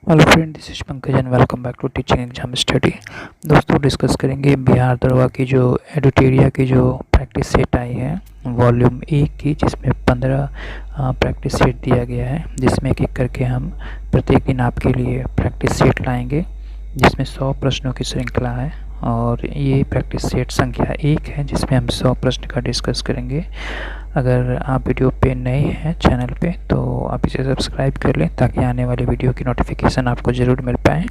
Hello friend, this is Pankaj and welcome back to teaching exam study. दोस्तों, discuss करेंगे बिहार दरवा की जो एडिटोरिया की जो प्रैक्टिस सेट आई है वॉल्यूम 1 की, जिसमें 15 प्रैक्टिस सेट दिया गया है, जिसमें एक एक करके हम प्रत्येक दिन आपके लिए प्रैक्टिस सेट लाएंगे, जिसमें 100 प्रश्नों की श्रृंखला है। और ये प्रैक्टिस सेट संख्या 1 है, जिसमें हम 100 प्रश्न का डिस्कस करेंगे। अगर आप वीडियो पे नए हैं चैनल पे तो आप इसे सब्सक्राइब कर लें, ताकि आने वाली वीडियो की नोटिफिकेशन आपको ज़रूर मिल पाए।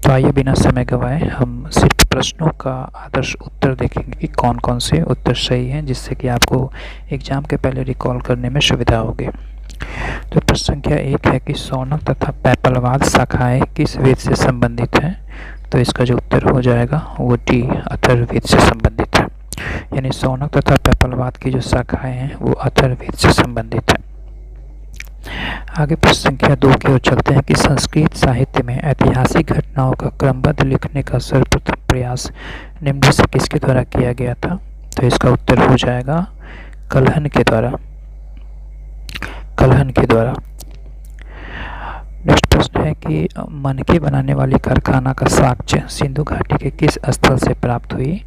तो आइए बिना समय गंवाए हम सिर्फ प्रश्नों का आदर्श उत्तर देखेंगे कि कौन कौन से उत्तर सही हैं, जिससे कि आपको एग्ज़ाम के पहले रिकॉल करने में सुविधा होगी। तो प्रश्न संख्या 1 है कि शौनक तथा पैपलवाद शाखाएँ किस वेद से संबंधित हैं। तो इसका जो उत्तर हो जाएगा वो डी, अथर्ववेद से संबंधित है। यानी शौनक तथा पैपलवाद की जो शाखाएं हैं वो अथर्ववेद से संबंधित है। आगे प्रश्न संख्या 2 की ओर चलते हैं कि संस्कृत साहित्य में ऐतिहासिक घटनाओं का क्रमबद्ध लिखने का सर्वप्रथम प्रयास निम्न से किसके द्वारा किया गया था। तो इसका उत्तर हो जाएगा कल्हण के द्वारा। नेक्स्ट प्रश्न है कि मनके बनाने वाली कारखाना का साक्ष्य सिंधु घाटी के किस स्थल से प्राप्त हुई।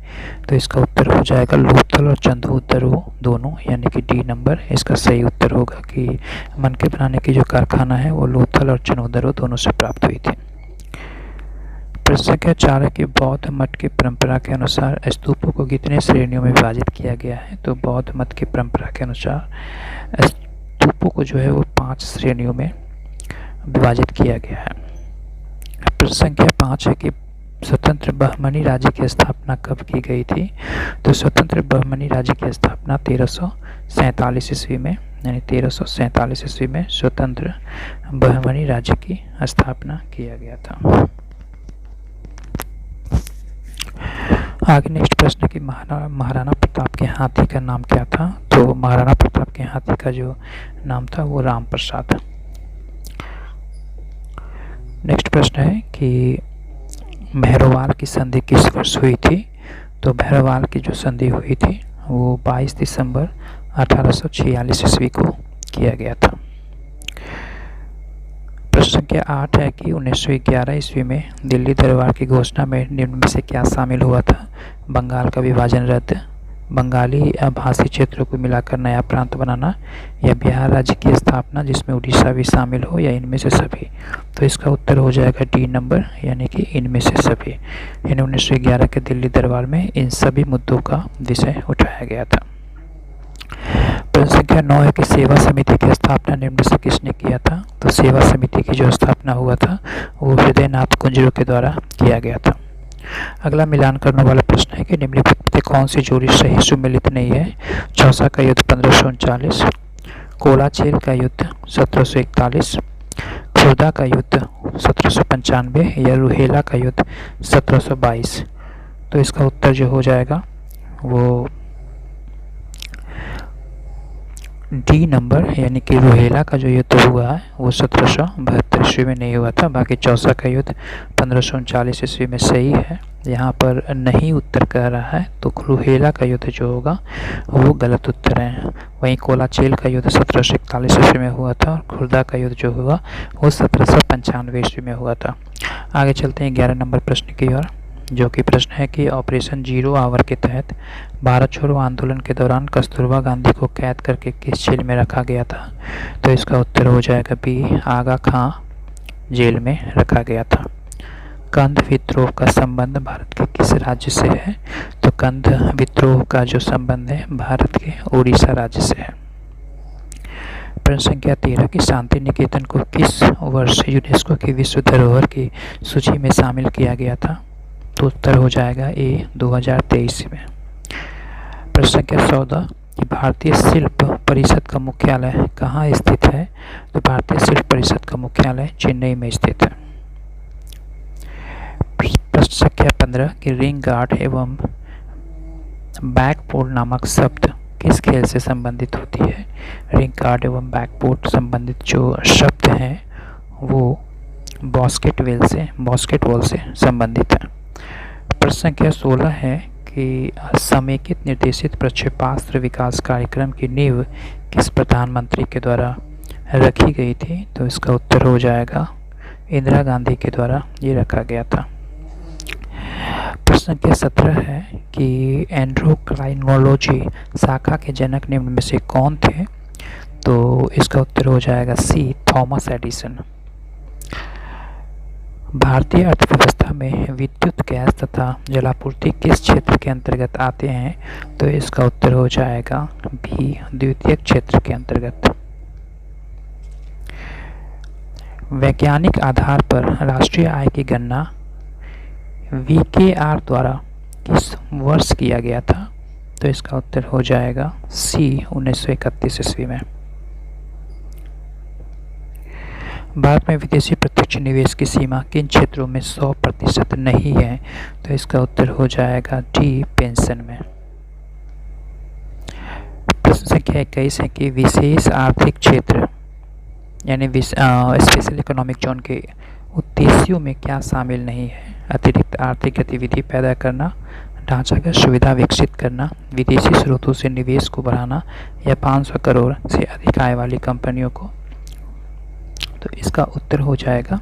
तो इसका उत्तर हो जाएगा लोथल और चंदोदरो दोनों, यानी कि डी नंबर इसका सही उत्तर होगा कि मनके बनाने की जो कारखाना है वो लोथल और चंदोदरो दोनों से प्राप्त हुई थी। प्रश्न संख्या 4 है कि बौद्ध मत की परंपरा के अनुसार स्तूपों को कितने श्रेणियों में विभाजित किया गया है। तो बौद्ध मत की परंपरा के अनुसार स्तूपों को जो है वो 5 श्रेणियों में विभाजित किया गया है। प्रश्न संख्या 5 है कि स्वतंत्र बहमनी राज्य की स्थापना कब की गई थी। तो स्वतंत्र बहमनी राज्य की स्थापना 1347 ईस्वी में, यानी 1347 ईस्वी में स्वतंत्र बहमनी राज्य की स्थापना किया गया था। आगे नेक्स्ट प्रश्न कि महाराणा प्रताप के हाथी का नाम क्या था। तो महाराणा प्रताप के हाथी का जो नाम था वो राम प्रसाद। नेक्स्ट प्रश्न है कि भैरवाल की संधि किस वर्ष हुई थी। तो भैरवाल की जो संधि हुई थी वो 22 दिसंबर 1846 ईस्वी को किया गया था। प्रश्न संख्या 8 है कि 1911 ईस्वी में दिल्ली दरबार की घोषणा में निम्न में से क्या शामिल हुआ था। बंगाल का विभाजन रद्द, बंगाली भाषी क्षेत्रों को मिलाकर नया प्रांत बनाना, या बिहार राज्य की स्थापना जिसमें उड़ीसा भी शामिल हो, या इनमें से सभी। तो इसका उत्तर हो जाएगा डी नंबर, यानी कि इनमें से सभी। यानी 1911 के दिल्ली दरबार में इन सभी मुद्दों का विषय उठाया गया था। प्रश्न संख्या 9 है कि सेवा समिति की स्थापना निम्न से किसने किया था। तो सेवा समिति की जो स्थापना हुआ था वो हृदयनाथ कुंजरू के द्वारा किया गया था। अगला मिलान करने वाला प्रश्न है कि निम्नलिखित में कौन सी जोड़ी सही सुमेलित नहीं है। चौसा का युद्ध 1539, कोलाचेल का युद्ध 1741, खुर्दा का युद्ध 1795, या रुहेला का युद्ध 1722। तो इसका उत्तर जो हो जाएगा वो डी नंबर, यानी कि रुहेला का जो युद्ध हुआ है वो 1772 ईस्वी में नहीं हुआ था। बाकी चौसा का युद्ध 1539 ईस्वी में सही है, यहाँ पर नहीं उत्तर कह रहा है, तो रुहेला का युद्ध जो होगा वो गलत उत्तर है। वहीं कोलाचेल का युद्ध 1741 ईस्वी में हुआ था, और खुर्दा का युद्ध जो हुआ वो 1795 ईस्वी में हुआ था। आगे चलते हैं 11 नंबर प्रश्न की ओर, जो कि प्रश्न है कि ऑपरेशन जीरो आवर के तहत भारत छोड़ो आंदोलन के दौरान कस्तूरबा गांधी को कैद करके किस जेल में रखा गया था। तो इसका उत्तर हो जाएगा बी, आगा खां जेल में रखा गया था। कंध विद्रोह का संबंध भारत के किस राज्य से है। तो कंध विद्रोह का जो संबंध है भारत के उड़ीसा राज्य से है। प्रश्न संख्या 13 की शांति निकेतन को किस वर्ष यूनेस्को की विश्व धरोहर की सूची में शामिल किया गया था। तो उत्तर हो जाएगा ए, 2023 में। प्रश्न संख्या 14 कि भारतीय शिल्प परिषद का मुख्यालय कहाँ स्थित है। तो भारतीय शिल्प परिषद का मुख्यालय चेन्नई में स्थित है। प्रश्न संख्या 15 कि रिंग गार्ड एवं बैकपोर्ट नामक शब्द किस खेल से संबंधित होती है। रिंग गार्ड एवं बैकपोर्ट संबंधित जो शब्द हैं वो बास्केटबॉल से संबंधित है। प्रश्न संख्या 16 है कि समेकित निर्देशित प्रक्षेपास्त्र विकास कार्यक्रम की नींव किस प्रधानमंत्री के द्वारा रखी गई थी। तो इसका उत्तर हो जाएगा इंदिरा गांधी के द्वारा ये रखा गया था। प्रश्न संख्या 17 है कि एंड्रोक्राइनोलॉजी शाखा के जनक निम्न में से कौन थे? तो इसका उत्तर हो जाएगा सी, थॉमस एडिसन। भारतीय अर्थव्यवस्था में विद्युत, गैस तथा जलापूर्ति किस क्षेत्र के अंतर्गत आते हैं? तो इसका उत्तर हो जाएगा बी, द्वितीयक क्षेत्र के अंतर्गत। वैज्ञानिक आधार पर राष्ट्रीय आय की गणना VKR द्वारा किस वर्ष किया गया था? तो इसका उत्तर हो जाएगा सी, 1931 ईस्वी में। भारत में विदेशी प्रत्यक्ष निवेश की सीमा किन क्षेत्रों में 100% नहीं है? तो इसका उत्तर हो जाएगा डी, पेंशन में। प्रश्न संख्या 21 है कि विशेष आर्थिक क्षेत्र यानी स्पेशल इकोनॉमिक जोन के उद्देश्यों में क्या शामिल नहीं है? अतिरिक्त आर्थिक गतिविधि पैदा करना, ढांचागत सुविधा विकसित करना, विदेशी स्रोतों से निवेश को बढ़ाना या 500 करोड़ से अधिक आय वाली कंपनियों को। तो इसका उत्तर हो जाएगा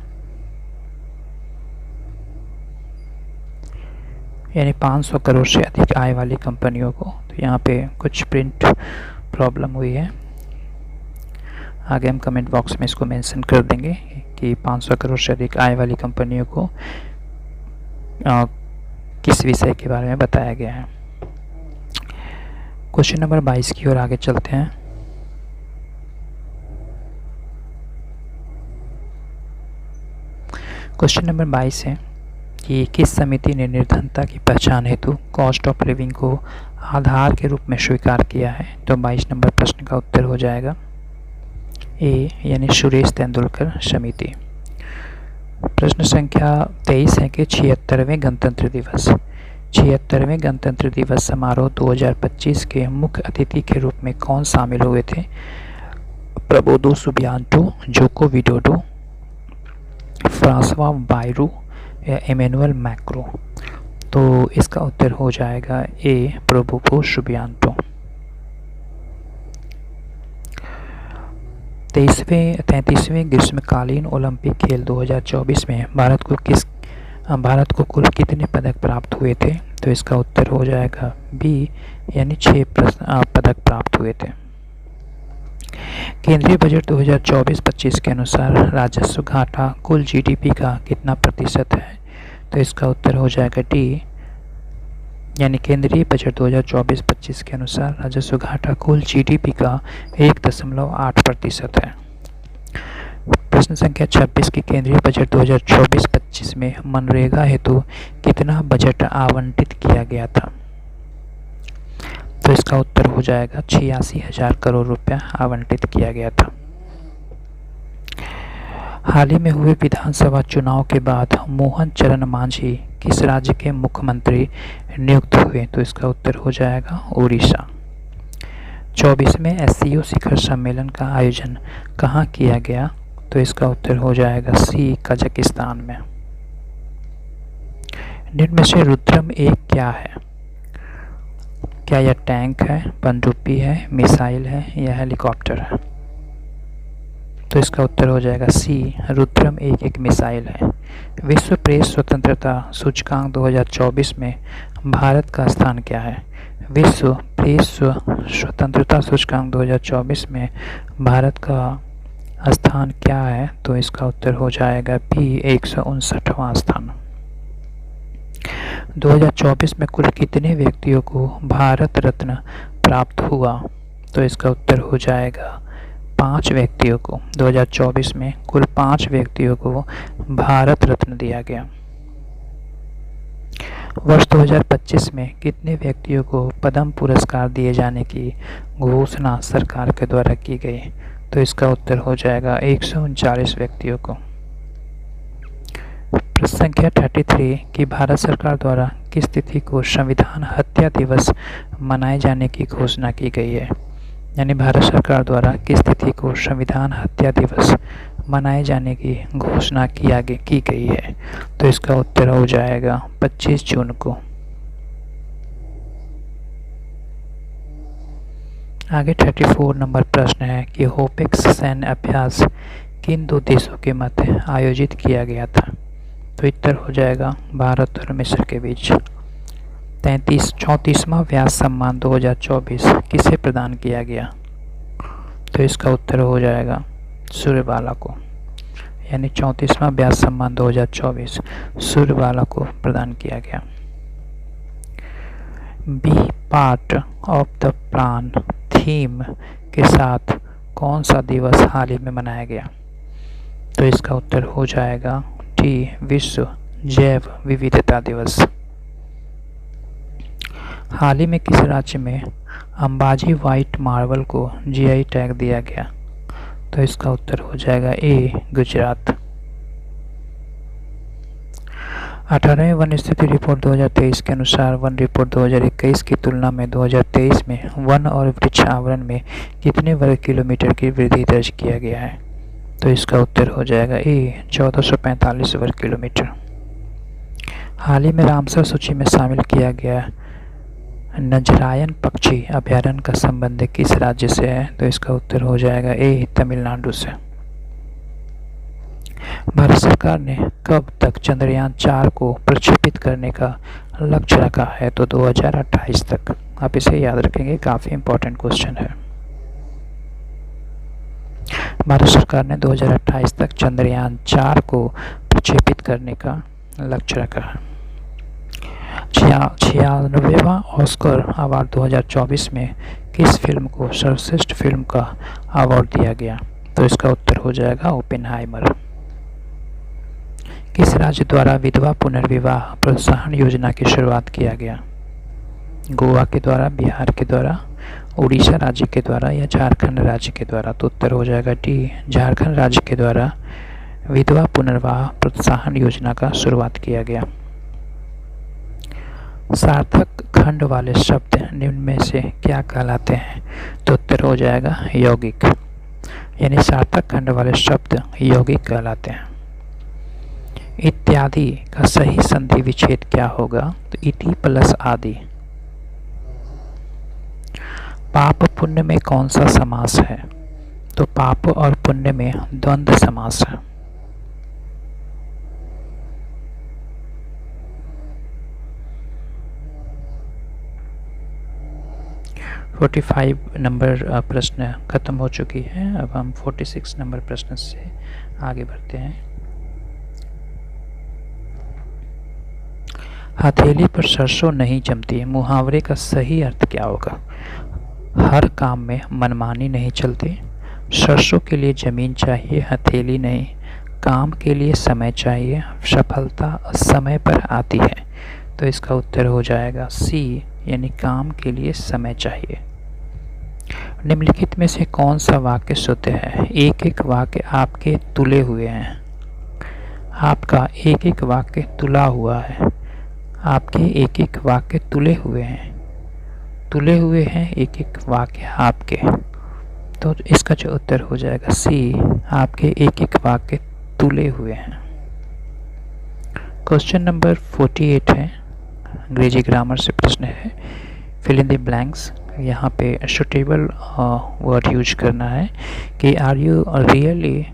यानी 500 करोड़ से अधिक आय वाली कंपनियों को। तो यहाँ पे कुछ प्रिंट प्रॉब्लम हुई है, आगे हम कमेंट बॉक्स में इसको मेंशन कर देंगे कि 500 करोड़ से अधिक आय वाली कंपनियों को किस विषय के बारे में बताया गया है। क्वेश्चन नंबर 22 की ओर आगे चलते हैं। क्वेश्चन नंबर 22 है कि किस समिति ने निर्धनता की पहचान हेतु कॉस्ट ऑफ लिविंग को आधार के रूप में स्वीकार किया है? तो 22 नंबर प्रश्न का उत्तर हो जाएगा ए, यानी सुरेश तेंदुलकर समिति। प्रश्न संख्या 23 है कि 76वें गणतंत्र दिवस 76वें गणतंत्र दिवस समारोह 2025 के मुख्य अतिथि के रूप में कौन शामिल हुए थे? Prabowo Subianto, Joko Widodo, Francois Bayrou या इमैनुअल मैक्रो। तो इसका उत्तर हो जाएगा ए, प्रबोधो सुबियांतो। 33वें ग्रीष्मकालीन ओलंपिक खेल 2024 में भारत को कुल कितने पदक प्राप्त हुए थे? तो इसका उत्तर हो जाएगा बी, यानी 6 पदक प्राप्त हुए थे। केंद्रीय बजट 2024-25 के अनुसार राजस्व घाटा कुल जीडीपी का कितना प्रतिशत है? तो इसका उत्तर हो जाएगा डी, यानी केंद्रीय बजट 2024-25 के अनुसार राजस्व घाटा कुल जीडीपी का 1.8% है। प्रश्न संख्या 26 की केंद्रीय बजट 2024-25 में मनरेगा हेतु कितना बजट आवंटित किया गया था? तो इसका उत्तर हो जाएगा 86,000 करोड़ रुपया आवंटित किया गया था। हाल ही में हुए विधानसभा चुनाव के बाद मोहन चरण मांझी किस राज्य के मुख्यमंत्री नियुक्त हुए? तो इसका उत्तर हो जाएगा उड़ीसा। 24वें SCO शिखर सम्मेलन का आयोजन कहाँ किया गया? तो इसका उत्तर हो जाएगा सी, कजाकिस्तान में। निम्न में से रुद्रम 1 क्या है? क्या यह टैंक है, पनडुब्बी है, मिसाइल है या हेलीकॉप्टर है? तो इसका उत्तर हो जाएगा सी, रुद्रम 1 एक मिसाइल है। विश्व प्रेस स्वतंत्रता सूचकांक 2024 में भारत का स्थान क्या है? विश्व प्रेस स्वतंत्रता सूचकांक 2024 में भारत का स्थान क्या है? तो इसका उत्तर हो जाएगा बी, 159वां स्थान। 2024 में कुल कितने व्यक्तियों को भारत रत्न प्राप्त हुआ? तो इसका उत्तर हो जाएगा 5 व्यक्तियों को। 2024 में कुल 5 व्यक्तियों को भारत रत्न दिया गया। वर्ष 2025 में कितने व्यक्तियों को पद्म पुरस्कार दिए जाने की घोषणा सरकार के द्वारा की गई? तो इसका उत्तर हो जाएगा 139 व्यक्तियों को। प्रश्न संख्या 33 कि भारत सरकार द्वारा किस तिथि को संविधान हत्या दिवस मनाए जाने की घोषणा की गई है? यानी भारत सरकार द्वारा किस तिथि को संविधान हत्या दिवस मनाए जाने की घोषणा की गई है? तो इसका उत्तर हो जाएगा 25 जून को। आगे 34 नंबर प्रश्न है कि होपेक्स सैन्य अभ्यास किन दो देशों के मध्य आयोजित किया गया था? तो उत्तर हो जाएगा भारत और मिस्र के बीच। 34वां व्यास सम्मान 2024 किसे प्रदान किया गया? तो इसका उत्तर हो जाएगा सूर्यबाला को, यानी 34वां व्यास सम्मान 2024 सूर्यबाला को प्रदान किया गया। B part of the plan theme के साथ कौन सा दिवस हाल ही में मनाया गया? तो इसका उत्तर हो जाएगा डी विश्व जैव विविधता दिवस। हाल ही में किस राज्य में अंबाजी व्हाइट मार्बल को जीआई टैग दिया गया? तो इसका उत्तर हो जाएगा ए गुजरात। 18वें वन स्थिति रिपोर्ट 2023 के अनुसार वन रिपोर्ट 2021 की तुलना में 2023 में वन और वृक्ष आवरण में कितने वर्ग किलोमीटर की वृद्धि दर्ज किया गया है? तो इसका उत्तर हो जाएगा ए 1445 वर्ग किलोमीटर। हाल ही में रामसर सूची में शामिल किया गया नजरायन पक्षी अभयारण्य का संबंध किस राज्य से है? तो इसका उत्तर हो जाएगा ए तमिलनाडु से। भारत सरकार ने कब तक चंद्रयान 4 को प्रक्षेपित करने का लक्ष्य रखा है? तो 2028 तक। आप इसे याद रखेंगे, काफ़ी इंपॉर्टेंट क्वेश्चन है। भारत सरकार ने 2028 तक चंद्रयान 4 को प्रक्षेपित करने का लक्ष्य रखा है। 96वां ऑस्कर अवार्ड 2024 में किस फिल्म को सर्वश्रेष्ठ फिल्म का अवार्ड दिया गया? तो इसका उत्तर हो जाएगा ओपेनहाइमर। किस राज्य द्वारा विधवा पुनर्विवाह प्रोत्साहन योजना की शुरुआत किया गया? गोवा के द्वारा, बिहार के द्वारा, उड़ीसा राज्य के द्वारा या झारखंड राज्य के द्वारा? तो उत्तर हो जाएगा डी झारखंड राज्य के द्वारा विधवा पुनर्विवाह प्रोत्साहन योजना का शुरुआत किया गया। सार्थक खंड वाले शब्द निम्न में से क्या कहलाते हैं? तो उत्तर हो जाएगा यौगिक, यानी सार्थक खंड वाले शब्द यौगिक कहलाते हैं। इत्यादि का सही संधि विच्छेद क्या होगा? तो इति प्लस आदि। पाप पुण्य में कौन सा समास है? तो पाप और पुण्य में द्वंद्व समास है। 45 नंबर प्रश्न खत्म हो चुकी है। अब हम 46 नंबर प्रश्न से आगे बढ़ते हैं। हथेली पर सरसों नहीं जमती, मुहावरे का सही अर्थ क्या होगा? हर काम में मनमानी नहीं चलती, सरसों के लिए जमीन चाहिए हथेली नहीं, काम के लिए समय चाहिए, सफलता समय पर आती है। तो इसका उत्तर हो जाएगा सी, यानी काम के लिए समय चाहिए। निम्नलिखित में से कौन सा वाक्य शुद्ध है? एक एक वाक्य आपके तुले हुए हैं। आपका एक एक वाक्य तुला हुआ है। आपके एक एक वाक्य तुले हुए हैं। तुले हुए हैं एक एक वाक्य आपके। तो इसका जो उत्तर हो जाएगा सी, आपके एक एक वाक्य तुले हुए हैं। क्वेश्चन नंबर 48 है, अंग्रेजी ग्रामर से प्रश्न है। Fill in the blanks. यहाँ पे सुटेबल वर्ड यूज करना है कि are you really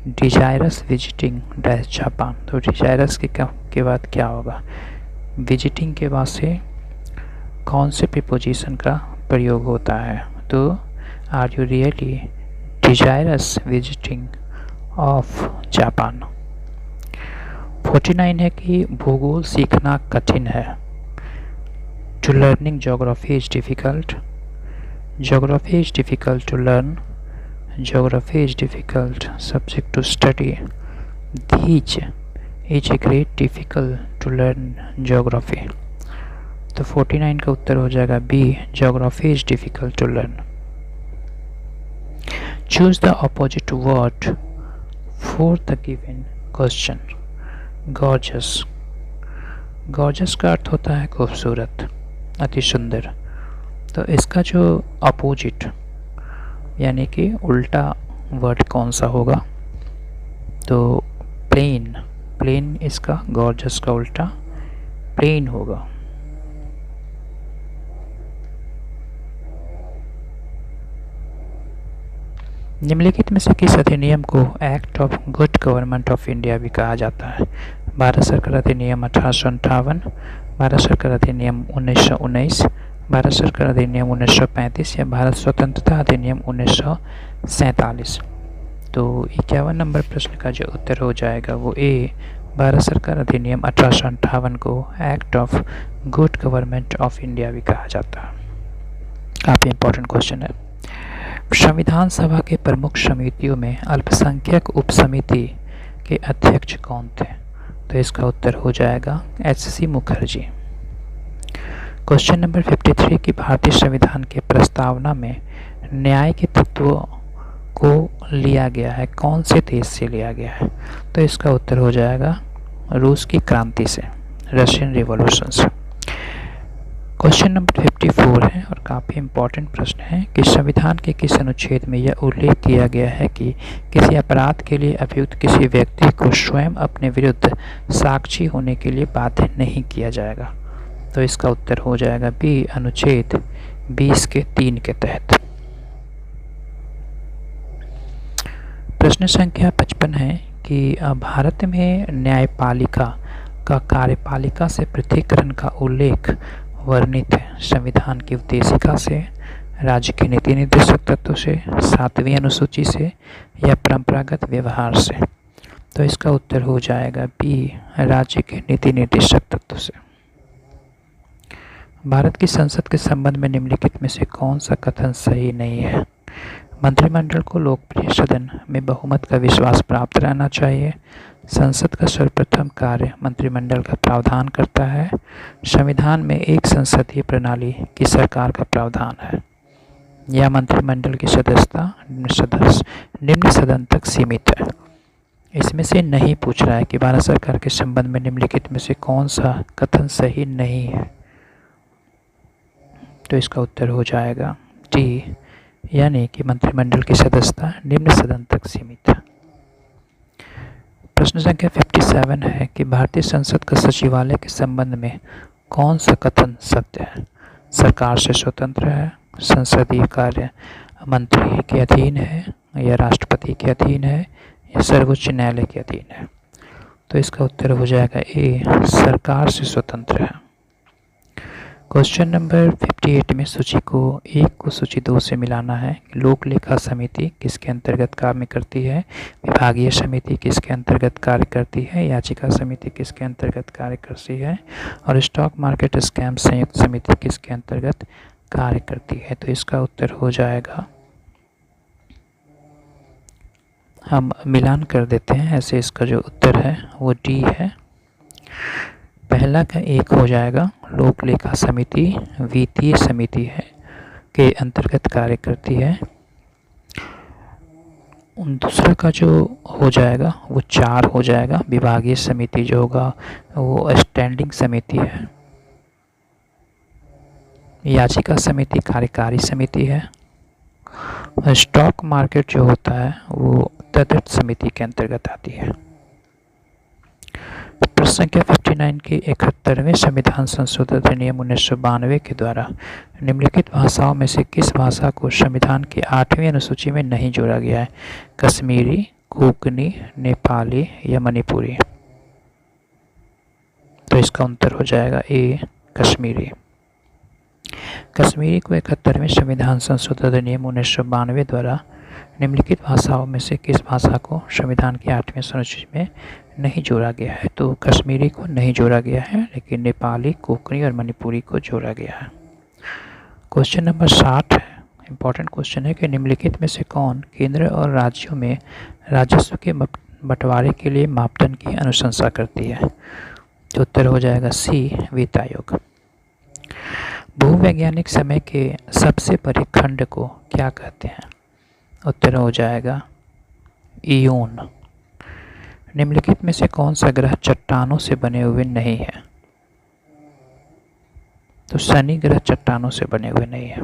desirous visiting dash Japan. तो डिजायरस के बाद क्या होगा? विजिटिंग के बाद से कौन से प्रीपोजिशन का प्रयोग होता है? तो are you really desirous visiting of Japan. 49 है कि भूगोल सीखना कठिन है। To learning geography is difficult. Geography is difficult to learn. Geography is difficult subject to study. These is a great difficult to learn geography. तो 49 का उत्तर हो जाएगा B, geography is difficult to learn. Choose the opposite word for the given question. Gorgeous. Gorgeous का अर्थ होता है खूबसूरत, अति सुंदर। तो इसका जो अपोजिट यानी कि उल्टा वर्ड कौन सा होगा? तो प्लेन। प्लेन इसका गॉर्जस का उल्टा प्लेन होगा। निम्नलिखित में से किस अधिनियम को act of good government of India भी कहा जाता है? भारत सरकार अधिनियम 1858, भारत सरकार अधिनियम 1919, भारत सरकार अधिनियम 1935 या भारत स्वतंत्रता अधिनियम 1947। तो 51 नंबर प्रश्न का जो उत्तर हो जाएगा वो ए, भारत सरकार अधिनियम 1858 को act of good government of India भी कहा जाता है। काफ़ी इंपॉर्टेंट क्वेश्चन है। संविधान सभा के प्रमुख समितियों में अल्पसंख्यक उप समिति के अध्यक्ष कौन थे? तो इसका उत्तर हो जाएगा एच.सी. मुखर्जी। क्वेश्चन नंबर 53 की भारतीय संविधान के प्रस्तावना में न्याय के तत्वों को लिया गया है, कौन से देश से लिया गया है? तो इसका उत्तर हो जाएगा रूस की क्रांति से, रशियन रिवॉल्यूशन से। क्वेश्चन नंबर 54 है और काफ़ी इंपॉर्टेंट प्रश्न है कि संविधान के किस अनुच्छेद में यह उल्लेख किया गया है कि किसी अपराध के लिए अभियुक्त किसी व्यक्ति को स्वयं अपने विरुद्ध साक्षी होने के लिए बाध्य नहीं किया जाएगा? तो इसका उत्तर हो जाएगा बी, अनुच्छेद 20 के 3 के तहत। प्रश्न संख्या 55 है कि भारत में न्यायपालिका का कार्यपालिका से पृथक्करण का उल्लेख वर्णित है संविधान की उद्देशिका से, राज्य के नीति निर्देशक तत्व से, 7वीं अनुसूची से या परंपरागत व्यवहार से? तो इसका उत्तर हो जाएगा बी, राज्य के नीति निर्देशक तत्व से। भारत की संसद के संबंध में निम्नलिखित में से कौन सा कथन सही नहीं है? मंत्रिमंडल को लोकप्रिय सदन में बहुमत का विश्वास प्राप्त रहना चाहिए, संसद का सर्वप्रथम कार्य मंत्रिमंडल का प्रावधान करता है, संविधान में एक संसदीय प्रणाली की सरकार का प्रावधान है, या मंत्रिमंडल की सदस्यता निम्न सदन तक सीमित है। इसमें से नहीं पूछ रहा है कि भारत सरकार के संबंध में निम्नलिखित में से कौन सा कथन सही नहीं है। तो इसका उत्तर हो जाएगा डी, यानी कि मंत्रिमंडल की सदस्यता निम्न सदन तक सीमित है। प्रश्न संख्या 57 है कि भारतीय संसद का सचिवालय के संबंध में कौन सा कथन सत्य है? सरकार से स्वतंत्र है, संसदीय कार्य मंत्री के अधीन है, या राष्ट्रपति के अधीन है, या सर्वोच्च न्यायालय के अधीन है? तो इसका उत्तर हो जाएगा ए, सरकार से स्वतंत्र है। क्वेश्चन नंबर 58 में सूची को 1 को सूची 2 से मिलाना है। लोक लेखा समिति किसके अंतर्गत कार्य करती है? विभागीय समिति किसके अंतर्गत कार्य करती है? याचिका समिति किसके अंतर्गत कार्य करती है? और स्टॉक मार्केट स्कैम संयुक्त समिति किसके अंतर्गत कार्य करती है? तो इसका उत्तर हो जाएगा, हम मिलान कर देते हैं, ऐसे इसका जो उत्तर है वो डी है। पहला का 1 हो जाएगा, लोक लेखा समिति वित्तीय समिति है के अंतर्गत कार्य करती है। दूसरा का जो हो जाएगा वो 4 हो जाएगा, विभागीय समिति जो होगा वो स्टैंडिंग समिति है। याचिका समिति कार्यकारी समिति है। स्टॉक मार्केट जो होता है वो तदर्थ समिति के अंतर्गत आती है। प्रश्न संख्या 59 के 71वें संविधान संशोधन अधिनियम 1992 के द्वारा निम्नलिखित भाषाओं में से किस भाषा को संविधान की 8वीं अनुसूची में नहीं जोड़ा गया है? कश्मीरी, कोंकणी, नेपाली या मणिपुरी? तो इसका उत्तर हो जाएगा ए, कश्मीरी। कश्मीरी को 71वें संविधान संशोधन अधिनियम 1992 द्वारा निम्नलिखित भाषाओं में से किस भाषा को संविधान की 8वीं अनुसूची में नहीं जोड़ा गया है? तो कश्मीरी को नहीं जोड़ा गया है, लेकिन नेपाली, कोंकणी और मणिपुरी को जोड़ा गया है। क्वेश्चन नंबर 60 है, इंपॉर्टेंट क्वेश्चन है कि निम्नलिखित में से कौन केंद्र और राज्यों में राजस्व के बंटवारे के लिए मापदंड की अनुशंसा करती है? तो उत्तर हो जाएगा सी, वित्त आयोग। भूवैज्ञानिक समय के सबसे बड़े खंड को क्या कहते हैं? उत्तर हो जाएगा इयोन। निम्नलिखित में से कौन सा ग्रह चट्टानों से बने हुए नहीं है? तो शनि ग्रह चट्टानों से बने हुए नहीं है।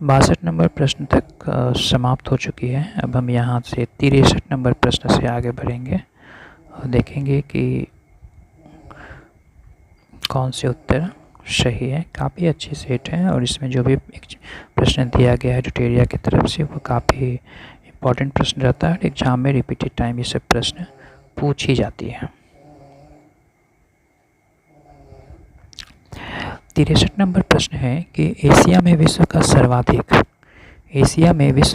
62 नंबर प्रश्न तक समाप्त हो चुकी है। अब हम यहाँ से 63 नंबर प्रश्न से आगे बढ़ेंगे और देखेंगे कि कौन से उत्तर सही है। काफ़ी अच्छी सेट है और इसमें जो भी प्रश्न दिया गया है एडिटोरिया की तरफ से वो काफ़ी इम्पोर्टेंट प्रश्न रहता है। एग्जाम में रिपीटेड टाइम ये सब प्रश्न पूछी जाती है। 63 नंबर प्रश्न है कि एशिया में विश्व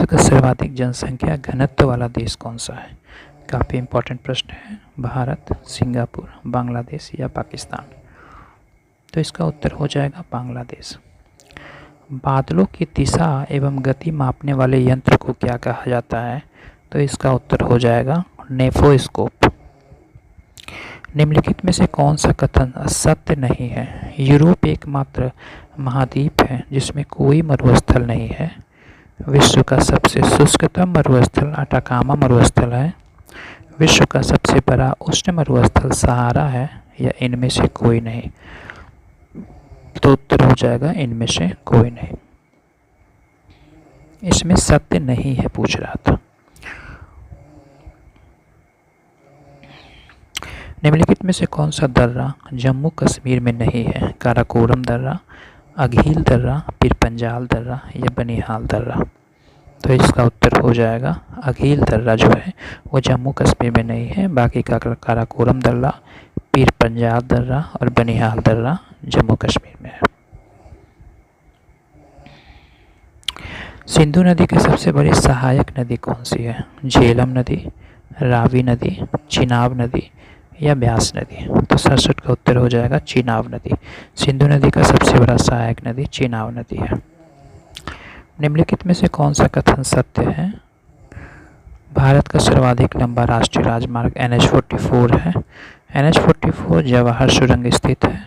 का सर्वाधिक जनसंख्या घनत्व वाला देश कौन सा है? काफ़ी इम्पोर्टेंट प्रश्न है। भारत, सिंगापुर, बांग्लादेश या पाकिस्तान? तो इसका उत्तर हो जाएगा बांग्लादेश। बादलों की दिशा एवं गति मापने वाले यंत्र को क्या कहा जाता है? तो इसका उत्तर हो जाएगा नेफोस्कोप। निम्नलिखित में से कौन सा कथन सत्य नहीं है? यूरोप एकमात्र महाद्वीप है जिसमें कोई मरुस्थल नहीं है। विश्व का सबसे शुष्कतम मरुस्थल अटाकामा मरुस्थल है। विश्व का सबसे बड़ा उष्ण मरुस्थल सहारा है, या इनमें से कोई नहीं? तो उत्तर हो जाएगा इनमें से कोई नहीं। इसमें सत्य नहीं है पूछ रहा था। निम्नलिखित में से कौन सा दर्रा जम्मू कश्मीर में नहीं है? काराकोरम दर्रा, अघील दर्रा, पीर पंजाल दर्रा या बनिहाल दर्रा? तो इसका उत्तर हो जाएगा अघील दर्रा जो है वो जम्मू कश्मीर में नहीं है। बाकी का काराकोरम दर्रा, पीर पंजाल दर्रा और बनिहाल दर्रा जम्मू कश्मीर में है। सिंधु नदी की सबसे बड़ी सहायक नदी कौन सी है? झेलम नदी, रावी नदी, चिनाब नदी या ब्यास नदी? तो 67 का उत्तर हो जाएगा चिनाब नदी। सिंधु नदी का सबसे बड़ा सहायक नदी चिनाब नदी है। निम्नलिखित में से कौन सा कथन सत्य है? भारत का सर्वाधिक लंबा राष्ट्रीय राजमार्ग NH-44 है। NH-44 जवाहर सुरंग स्थित है।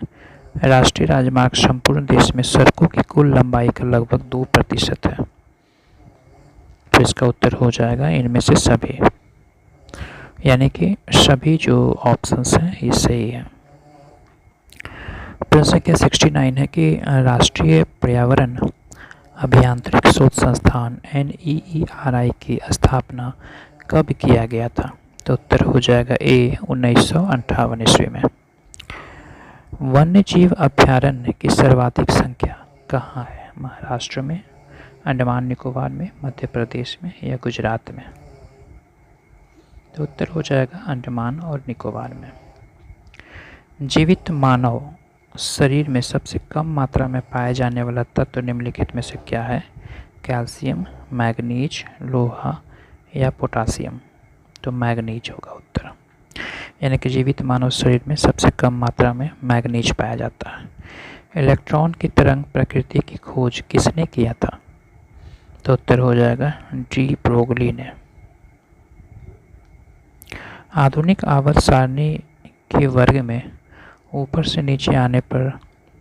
राष्ट्रीय राजमार्ग संपूर्ण देश में सड़कों की कुल लंबाई का लगभग 2% है। तो इसका उत्तर हो जाएगा इनमें से सभी, यानी कि सभी जो ऑप्शंस हैं ये सही है। प्रश्न संख्या 69 है कि राष्ट्रीय पर्यावरण अभियांत्रिकी शोध संस्थान NEERI की स्थापना कब किया गया था? तो उत्तर हो जाएगा ए 1958 ईस्वी में। वन्य जीव अभ्यारण्य की सर्वाधिक संख्या कहाँ है? महाराष्ट्र में, अंडमान निकोबार में, मध्य प्रदेश में या गुजरात में? तो उत्तर हो जाएगा अंडमान और निकोबार में। जीवित मानव शरीर में सबसे कम मात्रा में पाए जाने वाला तत्व निम्नलिखित में से क्या है? कैल्शियम, मैग्नीज, लोहा या पोटासियम? तो मैग्नीज होगा उत्तर। यानी कि जीवित मानव शरीर में सबसे कम मात्रा में मैग्नीज पाया जाता है। इलेक्ट्रॉन की तरंग प्रकृति की खोज किसने किया था? तो उत्तर हो जाएगा डी ब्रोगली ने। आधुनिक आवर्त सारणी के वर्ग में ऊपर से नीचे आने पर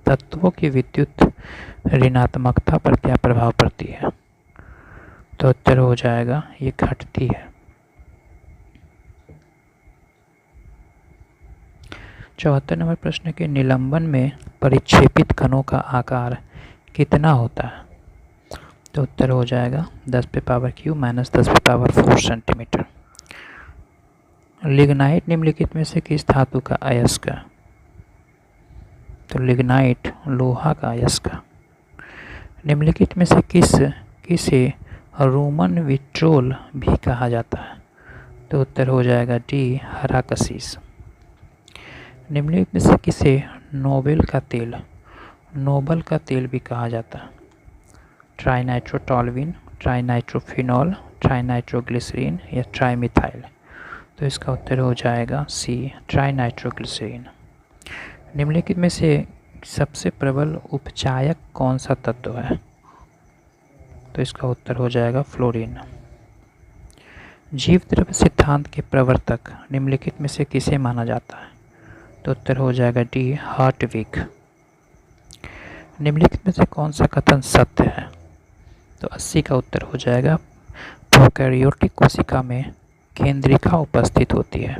तत्वों की विद्युत ऋणात्मकता पर क्या प्रभाव पड़ती है? तो उत्तर हो जाएगा ये घटती है। 74 नंबर प्रश्न के निलंबन में परिक्षेपित कणों का आकार कितना होता है? तो उत्तर हो जाएगा 10⁻³ - 10⁻⁴ सेंटीमीटर। लिग्नाइट निम्नलिखित में से किस धातु का अयस्क है? तो लिग्नाइट लोहा का अयस्क। निम्नलिखित में से किसे रोमन विट्रोल भी कहा जाता है? तो उत्तर हो जाएगा डी हराकसीस। निम्नलिखित में से किसे नोबल का तेल भी कहा जाता है? ट्राइनाइट्रोटॉल्यूइन, ट्राइनाइट्रोफिनॉल, ट्राइनाइट्रोग्लिसरीन या ट्राइमिथाइल? तो इसका उत्तर हो जाएगा सी ट्राइनाइट्रोग्लिसरीन। निम्नलिखित में से सबसे प्रबल उपचायक कौन सा तत्व है? तो इसका उत्तर हो जाएगा फ्लोरीन। जीव द्रव्य सिद्धांत के प्रवर्तक निम्नलिखित में से किसे माना जाता है? तो उत्तर हो जाएगा डी हार्टविग। निम्नलिखित में से कौन सा कथन सत्य है? तो 80 का उत्तर हो जाएगा प्रोकैरियोटिक कोशिका में केंद्रिका उपस्थित होती है।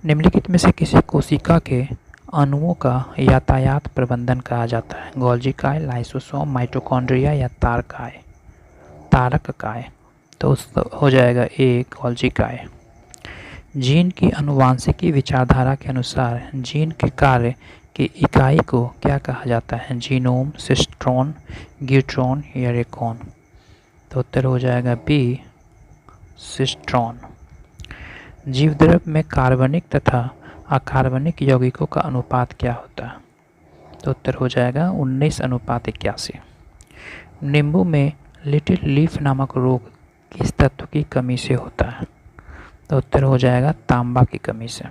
निम्नलिखित में से किसी कोशिका के अणुओं का यातायात प्रबंधन कहा जाता है? गोल्जी काय, लाइसोसोम, माइटोकॉन्ड्रिया या तारक काय? तो हो जाएगा ए गोल्जी काय। जीन की आनुवांशिकी विचारधारा के अनुसार जीन के कार्य की इकाई को क्या कहा जाता है? जीनोम, सिस्ट्रॉन, ग्यूट्रॉन या रेकॉन? तो उत्तर हो जाएगा बी, सिस्ट्रॉन। जीवद्रव्य में कार्बनिक तथा अकार्बनिक यौगिकों का अनुपात क्या होता है? तो उत्तर हो जाएगा 19:81। नींबू में लिटिल लीफ नामक रोग किस तत्व की कमी से होता है? तो उत्तर हो जाएगा तांबा की कमी से।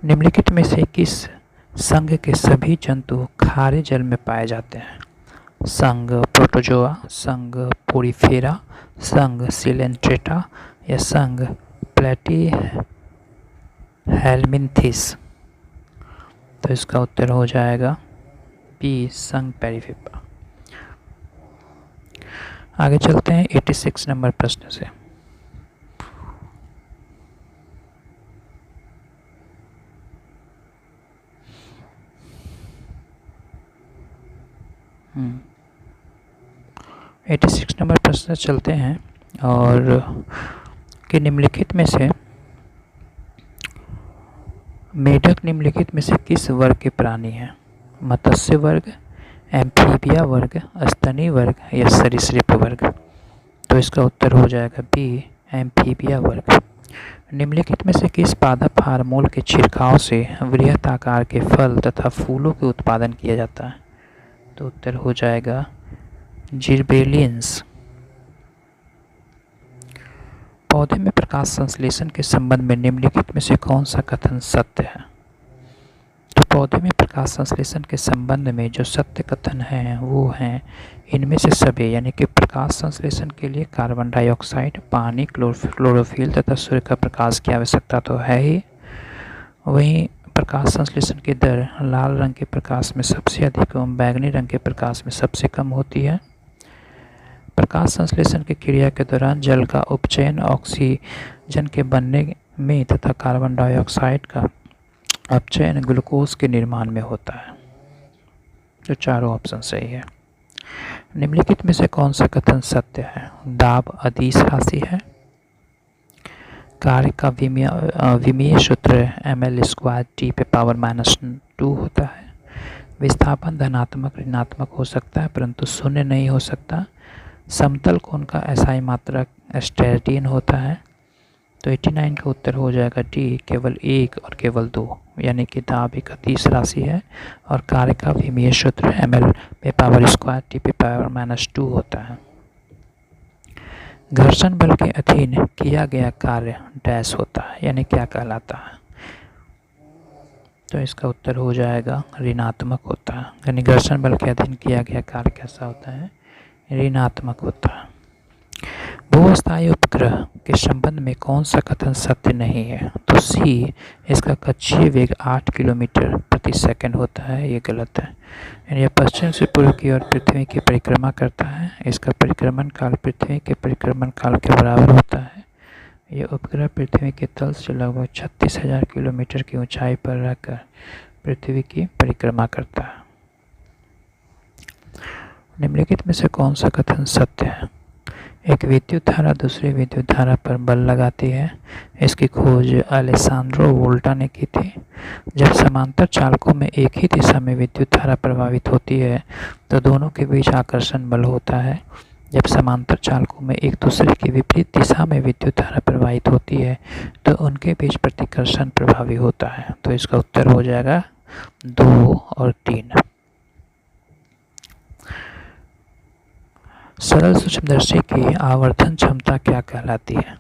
निम्नलिखित में से किस संघ के सभी जंतु खारे जल में पाए जाते हैं? संघ प्रोटोजोआ, संघ पोरीफेरा, संघ सिलेंट्रेटा या संघ प्लैटीहेल्मिन्थिस? तो इसका उत्तर हो जाएगा बी, संघ पेरिफेरा। आगे चलते हैं 86 नंबर प्रश्न से। हम्म 86 नंबर प्रश्न चलते हैं और कि निम्नलिखित में से मेढक निम्नलिखित में से किस वर्ग के प्राणी हैं? मत्स्य वर्ग, एम्फीबिया वर्ग, स्तनी वर्ग या सरीसृप वर्ग? तो इसका उत्तर हो जाएगा बी, एम्फीबिया वर्ग। निम्नलिखित में से किस पादप हार्मोन के छिड़काव से वृहत आकार के फल तथा फूलों के उत्पादन किया जाता है? तो उत्तर हो जाएगा जिबरेलिन्स। पौधे में प्रकाश संश्लेषण के संबंध में निम्नलिखित में से कौन सा कथन सत्य है? तो पौधे में प्रकाश संश्लेषण के संबंध में जो सत्य कथन है वो हैं इनमें से सभी, यानी कि प्रकाश संश्लेषण के लिए कार्बन डाइऑक्साइड, पानी, क्लोरोफिल तथा सूर्य का प्रकाश की आवश्यकता तो है ही। वहीं प्रकाश संश्लेषण की दर लाल रंग के प्रकाश में सबसे अधिक एवं बैंगनी रंग के प्रकाश में सबसे कम होती है। प्रकाश संश्लेषण की क्रिया के दौरान जल का उपचयन ऑक्सीजन के बनने में तथा कार्बन डाइऑक्साइड का अपचयन ग्लूकोज के निर्माण में होता है। तो चारों ऑप्शन सही है। निम्नलिखित में से कौन सा कथन सत्य है? दाब अदिश राशि है। कार्य का विमीय सूत्र ml² T⁻⁻2 होता है। विस्थापन धनात्मक ऋणात्मक हो सकता है परंतु शून्य नहीं हो सकता। समतल कोण का SI मात्रक स्टेरेडियन होता है। तो 89 का उत्तर हो जाएगा डी, केवल 1 और केवल 2, यानी कि दाब एक अदिश राशि है और कार्य का विमीय सूत्र ml² T⁻⁻2 होता है। घर्षण बल के अधीन किया गया कार्य डैश होता है, यानी क्या कहलाता है? तो इसका उत्तर हो जाएगा ऋणात्मक होता है, यानी घर्षण बल के अधीन किया गया कार्य कैसा होता है? ऋणात्मक होता है। भूस्थायी उपग्रह के संबंध में कौन सा कथन सत्य नहीं है? तो सी, इसका कक्षीय वेग 8 किलोमीटर प्रति सेकंड होता है, ये गलत है। यानी यह पश्चिम से पूर्व की ओर पृथ्वी की परिक्रमा करता है। इसका परिक्रमण काल पृथ्वी के परिक्रमण काल के बराबर होता है। यह उपग्रह पृथ्वी के तल से लगभग 36,000 किलोमीटर की ऊंचाई पर रहकर पृथ्वी की परिक्रमा करता है। निम्नलिखित में से कौन सा कथन सत्य है? एक विद्युत धारा दूसरी विद्युत धारा पर बल लगाती है। इसकी खोज अलेसांद्रो वोल्टा ने की थी। जब समांतर चालकों में एक ही दिशा में विद्युत धारा प्रवाहित होती है तो दोनों के बीच आकर्षण बल होता है। जब समांतर चालकों में एक दूसरे की विपरीत दिशा में विद्युत धारा प्रवाहित होती है तो उनके बीच प्रतिकर्षण प्रभावी होता है। तो इसका उत्तर हो जाएगा 2 और 3। सरल सूक्ष्मदर्शी की आवर्धन क्षमता क्या कहलाती है?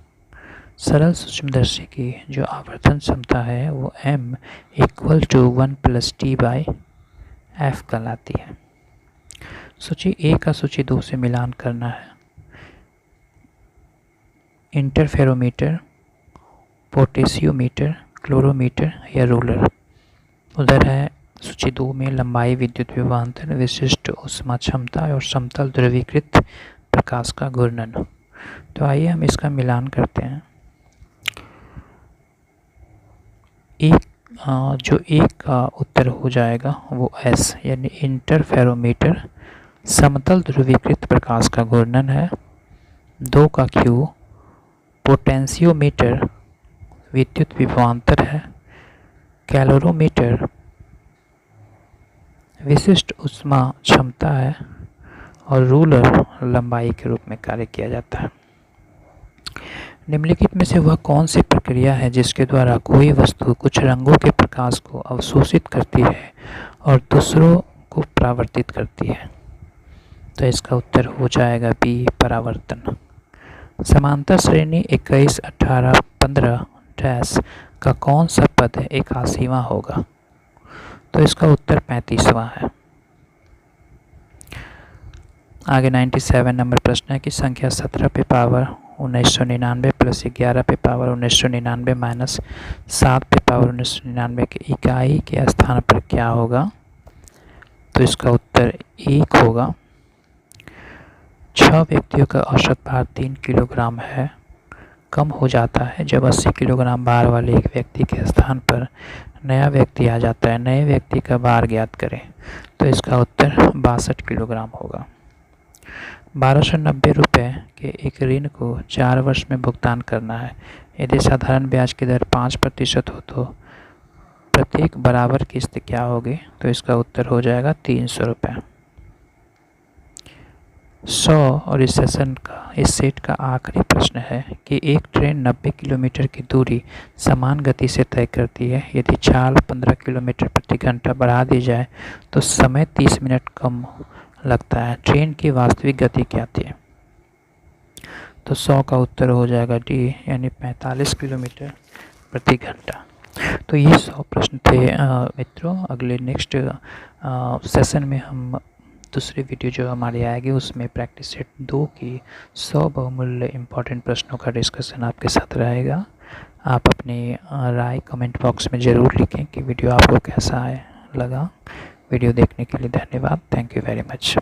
सरल सूक्ष्मदर्शी की जो आवर्धन क्षमता है वो m = 1 + T/f कहलाती है। सूची A का सूची 2 से मिलान करना है। इंटरफेरोमीटर, पोटेशियोमीटर, क्लोरोमीटर या रूलर? उधर है सूची 2 में लंबाई, विद्युत विभवांतर, विशिष्ट ऊष्मा क्षमता और समतल ध्रुवीकृत प्रकाश का घूर्णन। तो आइए हम इसका मिलान करते हैं। जो एक का उत्तर हो जाएगा वो S, यानी इंटरफेरोमीटर समतल ध्रुवीकृत प्रकाश का घूर्णन है। 2 का Q पोटेंशियोमीटर विद्युत विभवांतर है, कैलोरीमीटर विशिष्ट ऊष्मा क्षमता है और रूलर लंबाई के रूप में कार्य किया जाता है। निम्नलिखित में से वह कौन सी प्रक्रिया है जिसके द्वारा कोई वस्तु कुछ रंगों के प्रकाश को अवशोषित करती है और दूसरों को परावर्तित करती है? तो इसका उत्तर हो जाएगा बी, परावर्तन। समांतर श्रेणी 21, 18, 15 डैश का कौन सा पद 81वां होगा? तो इसका उत्तर 35वां है। आगे 97 नंबर प्रश्न है कि संख्या 17 पे पावर 1999 प्लस 11 पे पावर 1999 माइनस 7 पे पावर 1999 की इकाई के स्थान पर क्या होगा? तो इसका उत्तर 1 होगा। 6 व्यक्तियों का औसत भार 3 किलोग्राम है, कम हो जाता है जब 80 किलोग्राम भार वाले एक व्यक्ति के स्थान पर नया व्यक्ति आ जाता है। नए व्यक्ति का भार ज्ञात करें। तो इसका उत्तर 62 किलोग्राम होगा। 1290 रुपये के एक ऋण को 4 वर्ष में भुगतान करना है। यदि साधारण ब्याज की दर 5% हो तो प्रत्येक बराबर किस्त क्या होगी? तो इसका उत्तर हो जाएगा 300 रुपये। 100 और इस सेट का आखिरी प्रश्न है कि एक ट्रेन 90 किलोमीटर की दूरी समान गति से तय करती है। यदि चाल 15 किलोमीटर प्रति घंटा बढ़ा दी जाए तो समय 30 मिनट कम लगता है। ट्रेन की वास्तविक गति क्या थी? तो 100 का उत्तर हो जाएगा डी, यानी 45 किलोमीटर प्रति घंटा। तो ये 100 प्रश्न थे मित्रों। अगले नेक्स्ट सेशन में हम दूसरी वीडियो जो हमारी आएगी उसमें प्रैक्टिस सेट 2 की 100 बहुमूल्य इम्पॉर्टेंट प्रश्नों का डिस्कशन आपके साथ रहेगा। आप अपनी राय कमेंट बॉक्स में ज़रूर लिखें कि वीडियो आपको कैसा लगा। वीडियो देखने के लिए धन्यवाद। Thank you very much.